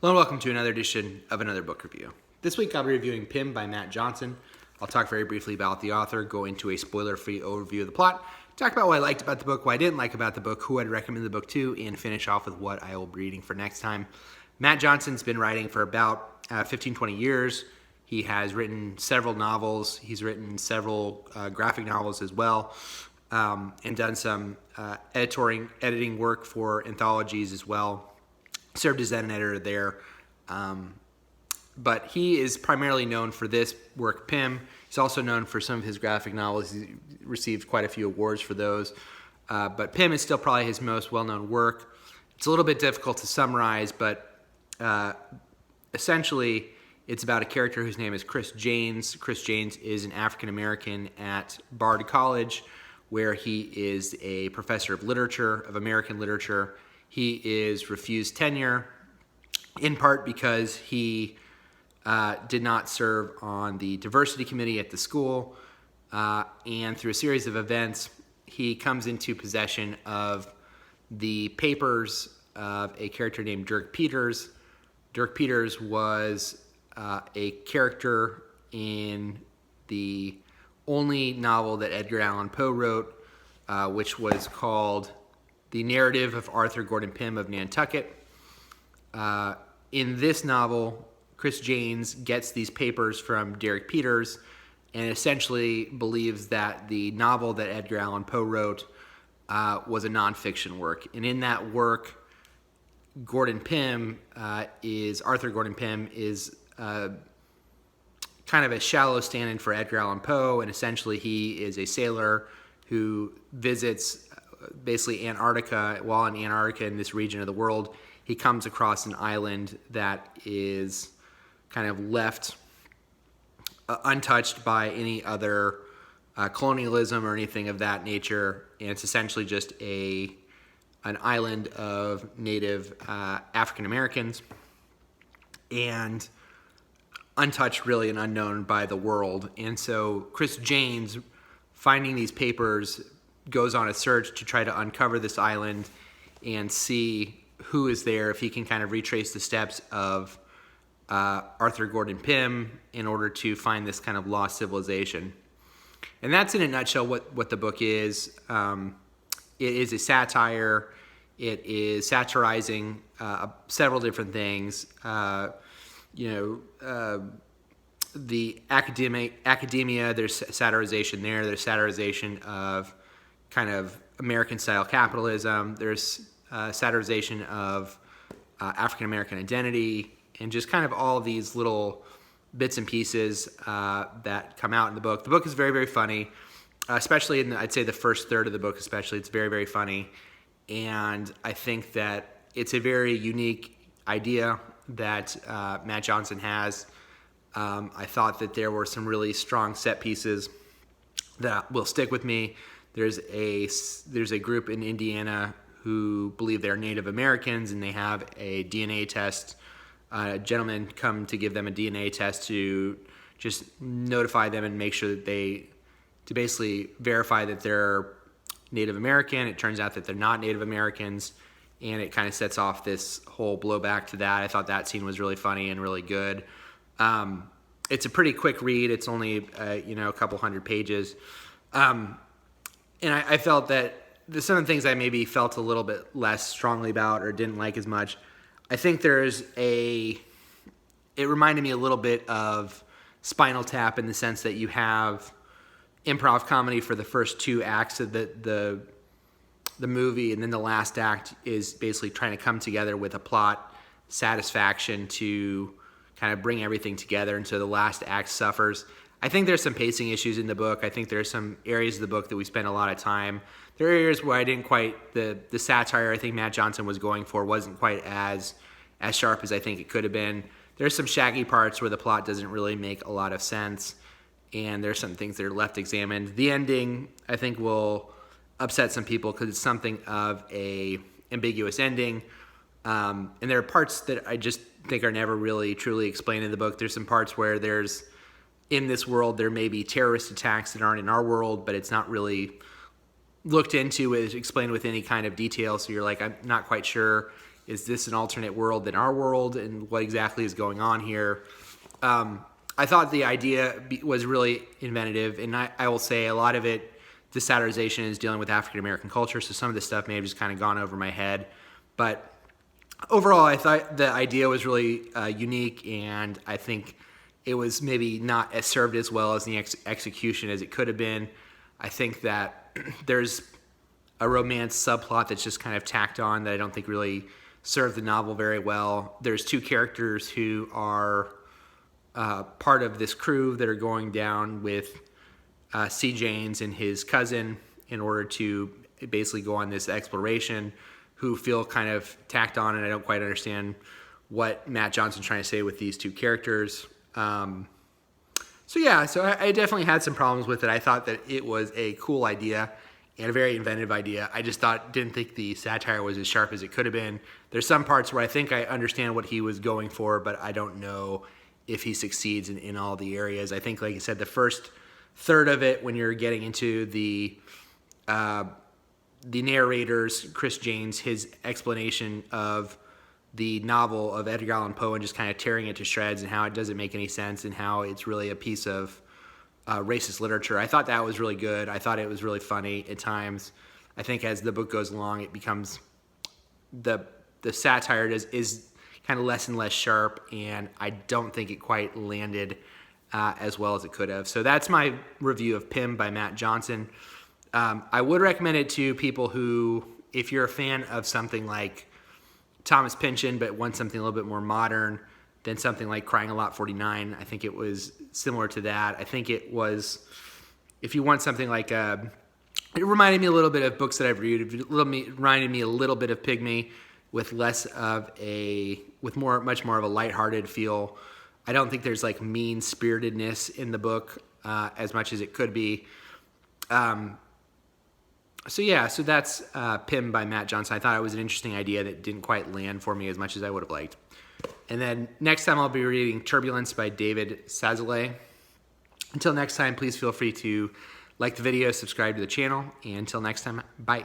Hello and welcome to another edition of Another Book Review. This week I'll be reviewing Pym by Matt Johnson. I'll talk very briefly about the author, go into a spoiler-free overview of the plot, talk about what I liked about the book, what I didn't like about the book, who I'd recommend the book to, and finish off with what I will be reading for next time. Matt Johnson's been writing for about 15-20 years. He has written several novels. He's written several graphic novels as well, and done some editing work for anthologies as well. Served as an editor there. But he is primarily known for this work, Pym. He's also known for some of his graphic novels. He received quite a few awards for those. But Pym is still probably his most well-known work. It's a little bit difficult to summarize, but essentially it's about a character whose name is Chris Janes. Chris Janes is an African-American at Bard College, where he is a professor of literature, of American literature. He is refused tenure, in part because he did not serve on the diversity committee at the school, and through a series of events, he comes into possession of the papers of a character named Dirk Peters. Dirk Peters was a character in the only novel that Edgar Allan Poe wrote, which was called The Narrative of Arthur Gordon Pym of Nantucket. In this novel, Chris Janes gets these papers from Dirk Peters and essentially believes that the novel that Edgar Allan Poe wrote was a nonfiction work. And in that work, Arthur Gordon Pym is kind of a shallow stand-in for Edgar Allan Poe, and essentially he is a sailor who visits basically Antarctica. While in Antarctica, in this region of the world, he comes across an island that is kind of left untouched by any other colonialism or anything of that nature, and it's essentially just an island of native African Americans, and untouched really and unknown by the world. And so Chris Janes, finding these papers, goes on a search to try to uncover this island and see who is there, if he can kind of retrace the steps of Arthur Gordon Pym in order to find this kind of lost civilization. And that's in a nutshell what the book is. It is a satire. It is satirizing several different things. The academia, there's satirization there. There's satirization of kind of American-style capitalism. There's satirization of African-American identity, and just kind of all of these little bits and pieces that come out in the book. The book is very, very funny, especially I'd say the first third of the book especially. It's very, very funny, and I think that it's a very unique idea that Matt Johnson has. I thought that there were some really strong set pieces that will stick with me. There's a group in Indiana who believe they're Native Americans, and they have a DNA test. A gentleman come to give them a DNA test to just notify them and make sure that to basically verify that they're Native American. It turns out that they're not Native Americans, and it kind of sets off this whole blowback to that. I thought that scene was really funny and really good. It's a pretty quick read. It's only a couple hundred pages. And I felt that some of the things I maybe felt a little bit less strongly about or didn't like as much, I think it reminded me a little bit of Spinal Tap, in the sense that you have improv comedy for the first two acts of the movie, and then the last act is basically trying to come together with a plot satisfaction to kind of bring everything together, and so the last act suffers. I think there's some pacing issues in the book. I think there's some areas of the book that we spend a lot of time. There are areas where I didn't quite, the satire I think Matt Johnson was going for wasn't quite as sharp as I think it could have been. There's some shaggy parts where the plot doesn't really make a lot of sense, and there's some things that are left examined. The ending, I think, will upset some people because it's something of a ambiguous ending. And there are parts that I just think are never really truly explained in the book. There's some parts where in this world, there may be terrorist attacks that aren't in our world, but it's not really looked into, is explained with any kind of detail. So you're like, I'm not quite sure is this an alternate world than our world, and what exactly is going on here? I thought the idea was really inventive, and I will say a lot of it, the satirization is dealing with African American culture, so some of this stuff may have just kind of gone over my head. But overall, I thought the idea was really unique, and I think it was maybe not as served as well as the execution as it could have been. I think that there's a romance subplot that's just kind of tacked on that I don't think really served the novel very well. There's two characters who are part of this crew that are going down with C. Janes and his cousin in order to basically go on this exploration, who feel kind of tacked on, and I don't quite understand what Matt Johnson's trying to say with these two characters. So I definitely had some problems with it. I thought that it was a cool idea and a very inventive idea. I just didn't think the satire was as sharp as it could have been. There's some parts where I think I understand what he was going for, but I don't know if he succeeds in all the areas. I think, like I said, the first third of it, when you're getting into the narrators, Chris Janes, his explanation of the novel of Edgar Allan Poe and just kind of tearing it to shreds and how it doesn't make any sense and how it's really a piece of racist literature. I thought that was really good. I thought it was really funny at times. I think as the book goes along, it becomes the satire is kind of less and less sharp, and I don't think it quite landed as well as it could have. So that's my review of Pym by Matt Johnson. I would recommend it to people who, if you're a fan of something like Thomas Pynchon but want something a little bit more modern than something like Crying a Lot 49. I think it was similar to that. I think it was, if you want something like it reminded me a little bit of books that I've read. It reminded me a little bit of Pygmy with much more of a lighthearted feel. I don't think there's like mean-spiritedness in the book as much as it could be. So that's Pym by Matt Johnson. I thought it was an interesting idea that didn't quite land for me as much as I would have liked. And then next time I'll be reading Turbulence by David Sazolet. Until next time, please feel free to like the video, subscribe to the channel, and until next time, bye.